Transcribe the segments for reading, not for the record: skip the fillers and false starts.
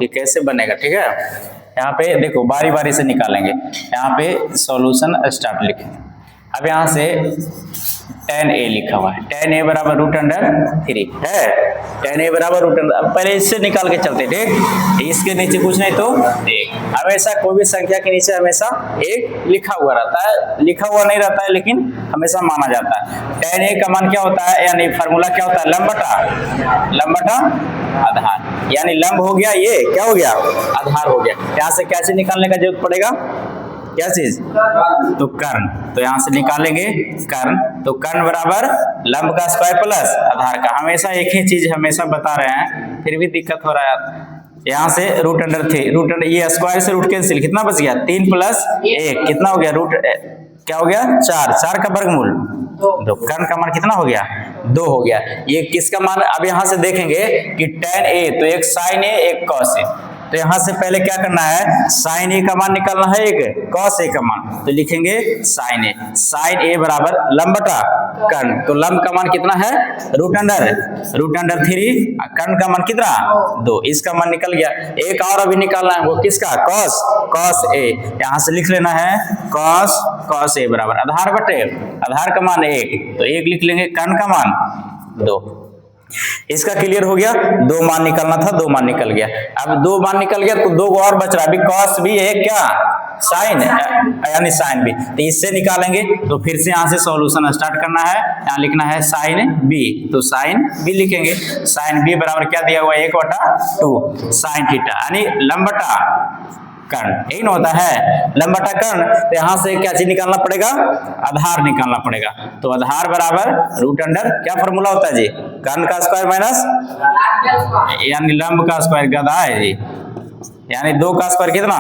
ये कैसे बनेगा, ठीक है। यहाँ पे देखो बारी बारी से निकालेंगे। यहाँ पे सॉल्यूशन स्टार्ट लिखें। अब यहाँ से tan a लिखा हुआ है, tan a बराबर √3 है, tan a बराबर √। अब पहले इससे निकाल के चलते, ठीक। इसके नीचे कुछ नहीं तो एक। हमेशा कोई भी संख्या के नीचे हमेशा एक लिखा हुआ रहता है, लिखा हुआ नहीं रहता है लेकिन हमेशा माना जाता है। tan a का मान क्या होता है, यानी फार्मूला क्या होता है, लंब बटा आधार, यानी लंब हो गया, ये क्या हो गया, आधार हो गया। यहाँ से क्या चीज निकालने का जरूरत पड़ेगा, क्या चीज, तो कर्ण। तो यहां से निकालेंगे कर्ण, तो कर्ण बराबर लंब का स्क्वायर प्लस आधार का। हमेशा एक ही चीज हमेशा बता रहे हैं, फिर भी दिक्कत हो रहा है। यहां से √3, ये स्क्वायर से रूट कैंसिल, कितना बच गया, 3 + 1 कितना हो गया, क्या हो गया, 4 का वर्गमूल 2। कर्ण का मान कितना हो गया, 2 हो गया। ये किसका मान, अब यहां से देखेंगे कि tan a, तो एक sin a एक cos a। तो यहां से पहले क्या करना है, sin a का मान निकालना है, एक cos a का मान। तो लिखेंगे sin a बराबर लंब बटा कर्ण। तो लंब का मान कितना है, √3, कर्ण का मान कितना, 2। इसका मान निकल गया। एक और अभी निकालना है, वो किसका, cos a। यहां से लिख लेना है cos a बराबर आधार बटे आधार का मान 1, तो 1 लिख लेंगे, कर्ण का मान 2। इसका क्लियर हो गया। 2 मान निकलना था, 2 मान निकल गया। अब 2 मान निकल गया तो 2 और बच रहा है, अभी cos भी है, क्या साइन, यानी साइन बी। तो इससे निकालेंगे, तो फिर से यहाँ से सॉल्यूशन स्टार्ट करना है। यहाँ लिखना है साइन बी, तो साइन बी लिखेंगे। साइन बी बराबर क्या दिया हुआ है, 1/2 साइन थीटा, यानी लंब बटा कर्ण, यही ना होता है, लंब बटा कर्ण। तो यहाँ से क्या चीज निकालना पड़ेगा, आधार निकालना पड़ेगा। तो आधार बराबर √, क्या फॉर्मूला होता है जी, कर्ण का स्क्वायर माइनस, यानी लंब का स्क्वायर, गधा है जी, यानी 2 का स्क्वायर कितना,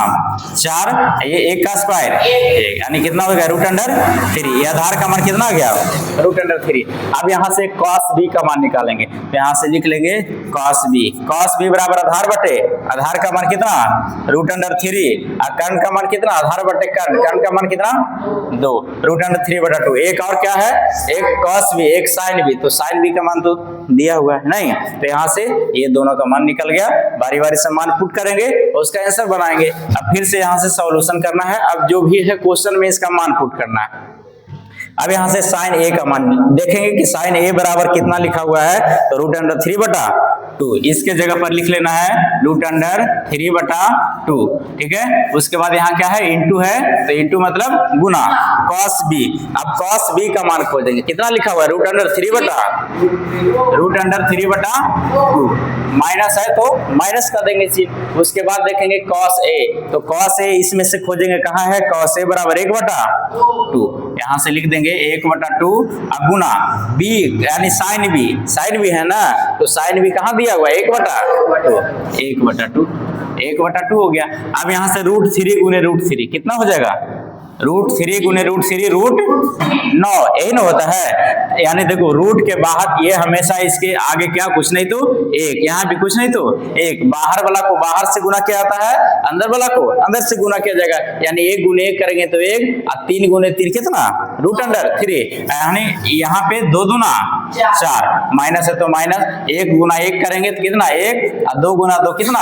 4, ये 1 का स्क्वायर 1, यानी कितना हो गया, √3। ये आधार का मान कितना आ गया, √3। अब यहाँ से cos b का मान निकालेंगे। तो यहाँ से लिख लेंगे cos b बराबर आधार बटे आधार का मान कितना, √3, और कर्ण का मान कितना, आधार बटे कर्ण का मान कितना, 2, √3/2। एक और क्या है, एक cos b एक sin b, तो sin b का मान तो दिया हुआ है नहीं। तो यहाँ से ये दोनों का मान निकल गया। बारी बारी से मान पुट करेंगे, उसका आंसर बनाएंगे। अब फिर से यहाँ से सॉल्यूशन करना है। अब जो भी है क्वेश्चन में इसका मान पुट करना है। अब यहाँ से sin a का मान देखेंगे कि sin a बराबर कितना लिखा हुआ है, तो √3/2। इसके जगह पर लिख लेना है √3/2, ठीक है। उसके बाद यहाँ क्या है, इंटू है, तो इंटू मतलब गुना, cos b। अब cos b का मान खोजेंगे, कितना लिखा हुआ है, √3/2, माइनस है तो माइनस कर देंगे चीज। उसके बाद देखेंगे cos a, तो cos a इसमें से खोजेंगे, कहाँ है, cos a बराबर 1/2, यहाँ से लिख देंगे 1/2, अब गुना b, यानी sin b है ना, तो sin b कहाँ दिया हुआ है, 1/2 हो गया। अब यहाँ से √3 गुने √3 कितना हो जाएगा, √3 गुने √3 √9, यही ना होता है। यानी देखो रूट के बाहर, ये हमेशा इसके आगे क्या, कुछ नहीं तो 1, यहाँ भी कुछ नहीं तो 1। बाहर वाला को बाहर से गुना किया जाता है, अंदर वाला को अंदर से गुना किया जाएगा, यानी 1 गुने 1 करेंगे तो 1, और 3 गुने 3 कितना, √3, यानी यहाँ पे 2 दूना 4, माइनस है तो माइनस, 1 गुना 1 करेंगे तो कितना 1, और 2 गुना 2 कितना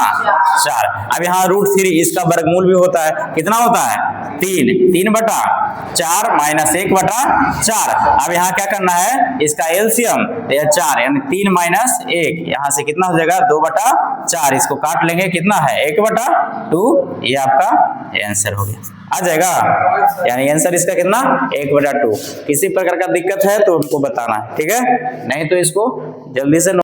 4। अब यहाँ √3 इसका वर्गमूल भी होता है, कितना होता है, 3/4 माइनस 1/4। अब यहाँ क्या करना है, इसका एलसीएम 4, यानी 3 माइनस 1, यहाँ से कितना हो जाएगा, 2/4। इसको काट लेंगे, कितना है 1/2। ये आपका आंसर हो गया, आ जाएगा, यानी आंसर इसका कितना 1/2। किसी प्रकार का दिक्कत है तो उनको बताना है, ठीक है, नहीं तो इसको जल्दी से